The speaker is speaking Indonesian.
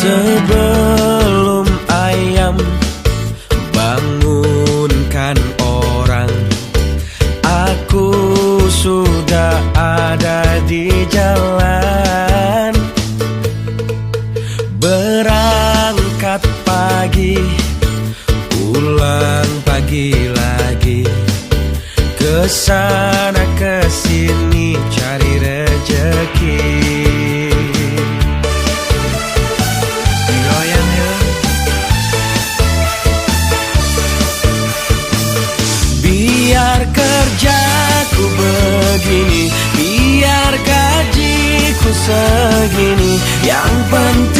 Sebelum ayam bangunkan orang, aku sudah ada di jalan. Berangkat pagi, pulang pagi lagi, kesana kesini cari rejeki. Biar kerjaku begini, biar gajiku segini, yang penting